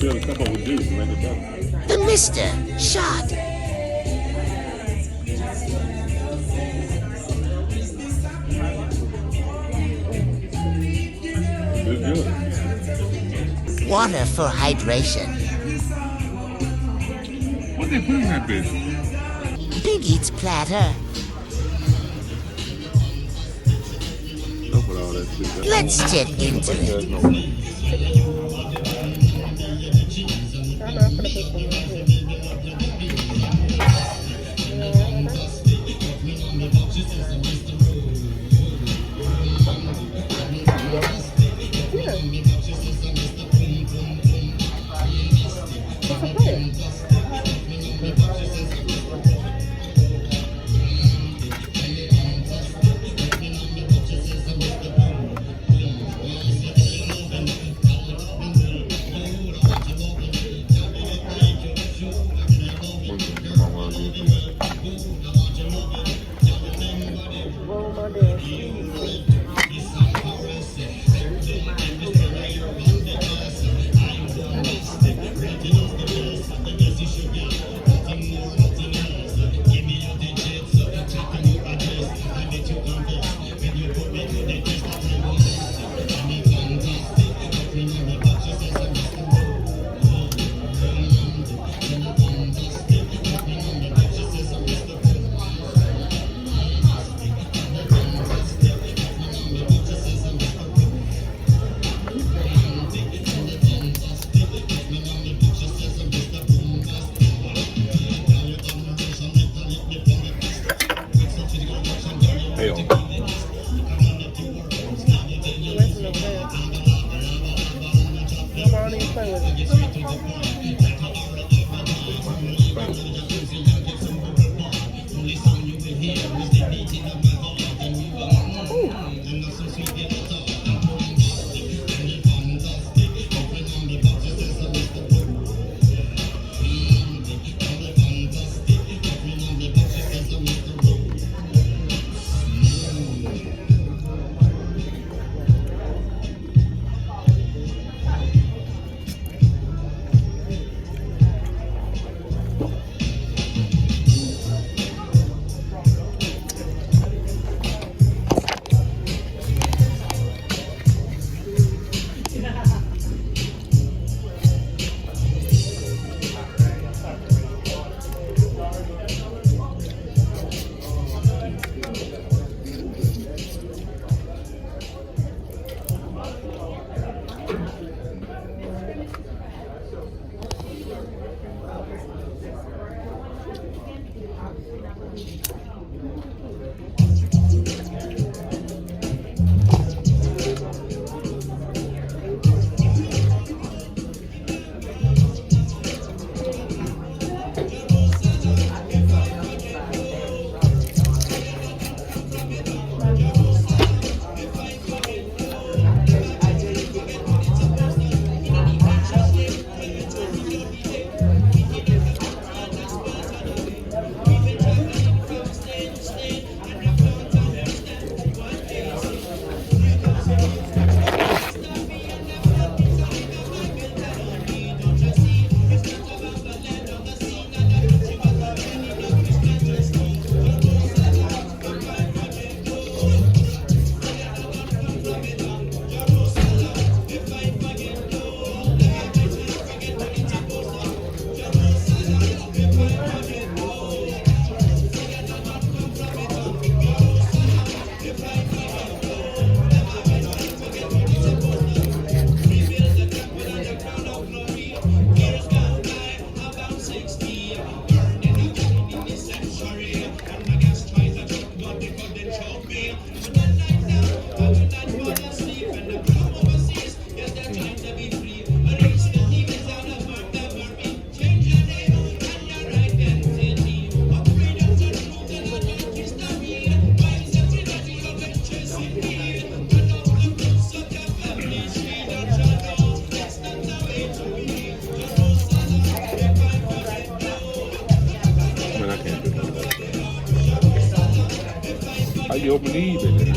The Mister shot. Water for hydration. What they put in that bitch? Pig eats platter. Don't put all that shit. Let's get into it. I'm not gonna put some in here. How you open these, baby?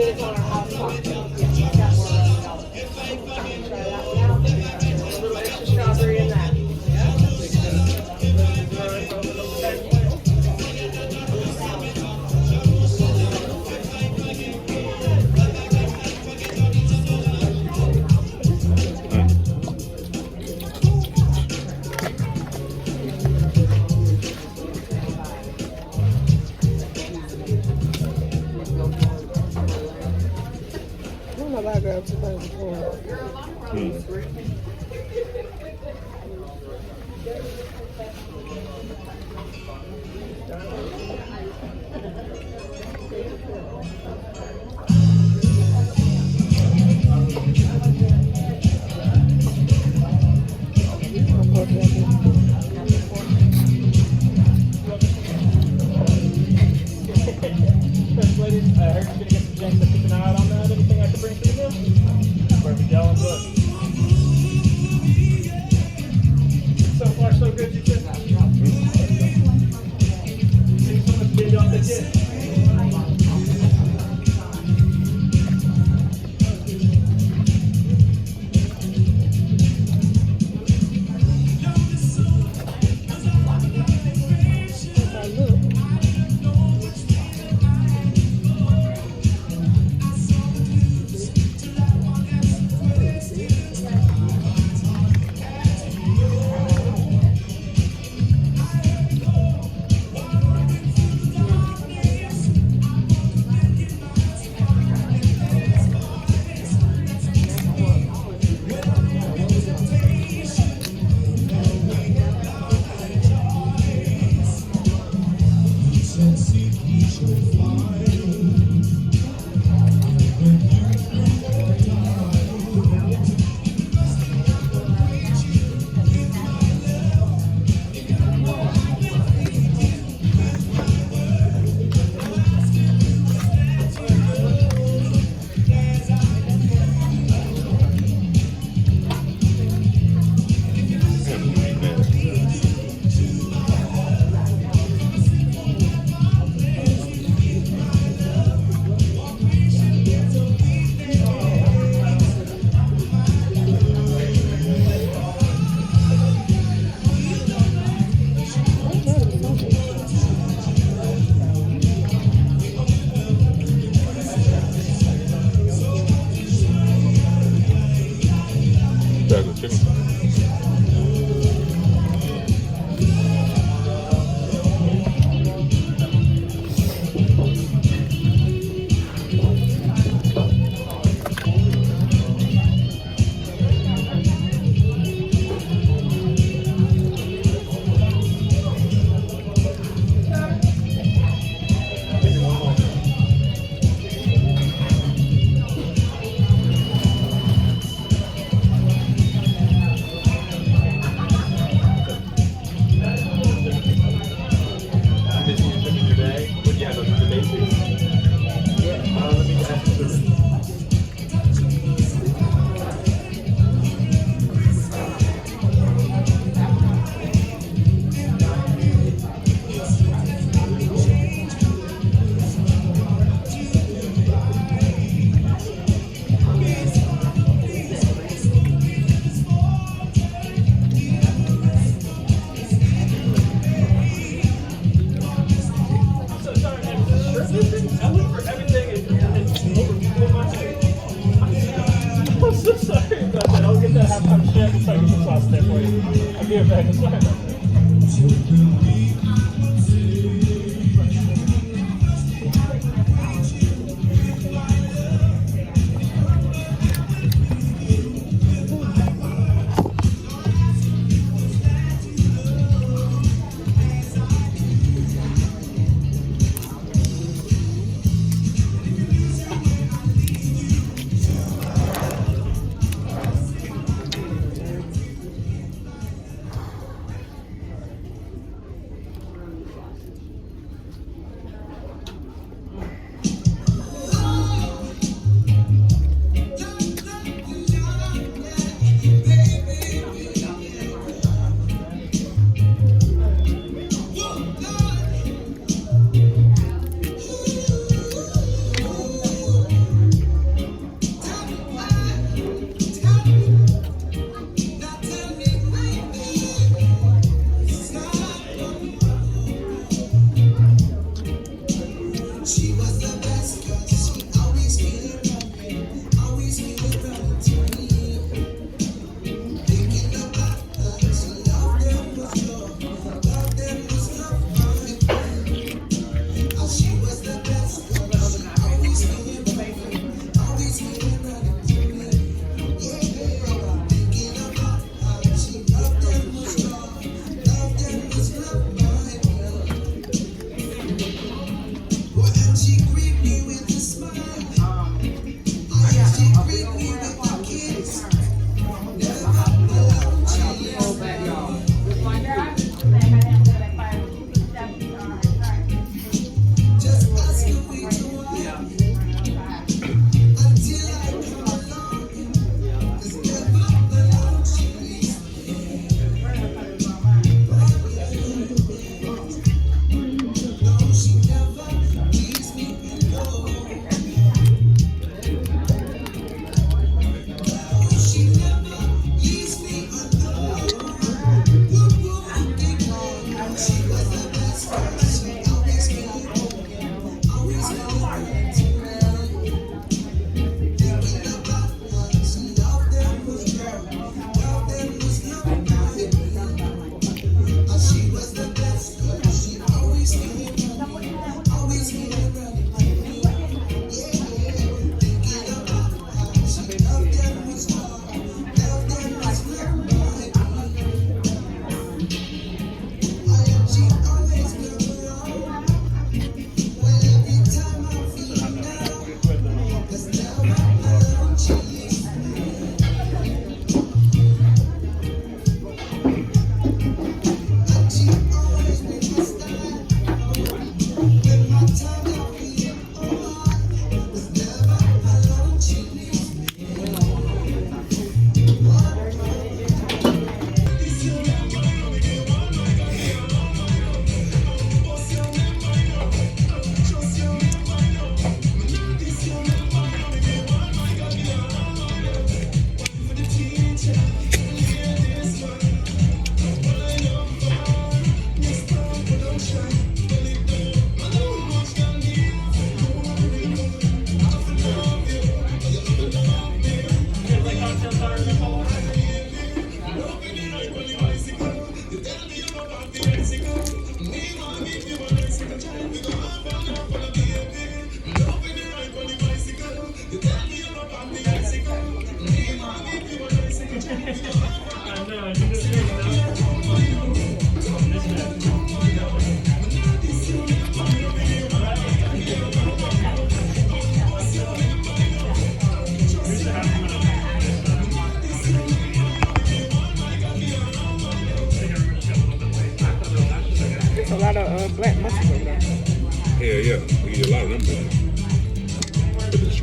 is on our hot pot. Yeah, that one. Try that one out. A little extra strawberry in that. I don't know why I grabbed two things before. First lady, I heard you're gonna get some Jenks, so keep an eye out on that. Anything I can bring for you now? Perfect, y'all. I'm good. So far, so good, you said. Thanks so much, baby. I'll take it. Bag of chicken.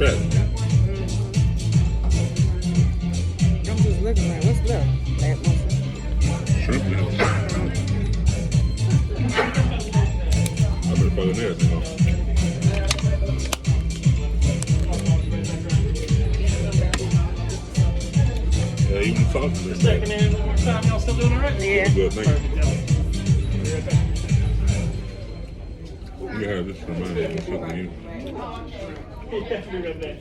fat. I'm just looking like, what's left? That mushroom. Shrimp now. I better fucking everything off. Yeah, even sauce is Second that. in one more time. Y'all still doing all right? Yeah. Good, thank Perfect. you. Yeah. Be right back. You can have this remind me of something you. Yeah, be right back.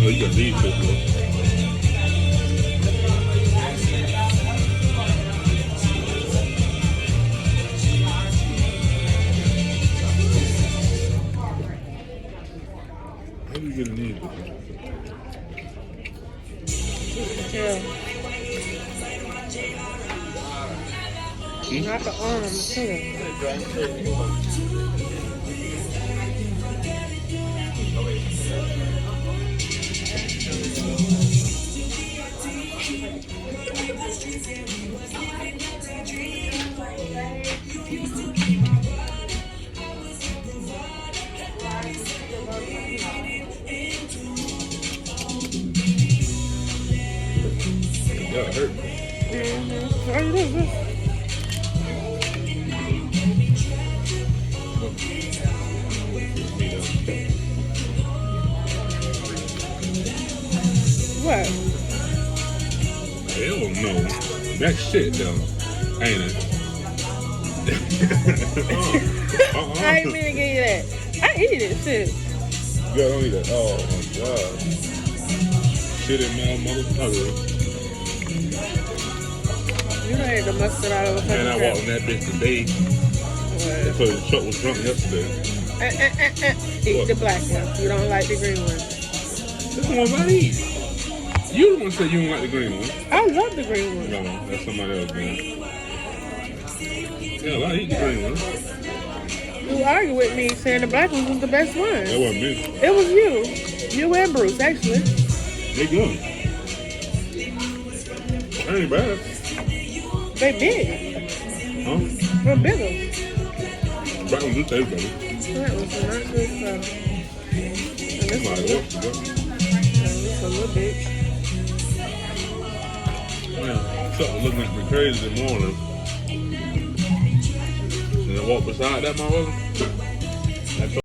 Oh, you got these too, bro. How do you get in these? Yeah. Not the arm, too. Yeah, it hurt. How you doing? meat though. What? Hell no. That shit though. Ain't it? I ain't mean to give you that. I eat it, shit. You don't eat that. Oh my god. Shit in my motherfucker. You done ate the mustard all over Man, I fucking walked in that bitch today crap. because the truck was drunk yesterday. Eat the black one. You don't like the green one. This one's I eat. You the one said you don't like the green one. I love the green one. No, that's somebody else, man. Hell, I eat the green one. You argue with me saying the black one was the best one. That wasn't me. It was you. You and Bruce, actually. They good. That ain't bad. They big. Huh? They're bigger. Black one do taste better. That was some nice good stuff. And this Might one, as well. this a little bit. Man, something looking at me crazy in the morning. And I walk beside that motherfucker.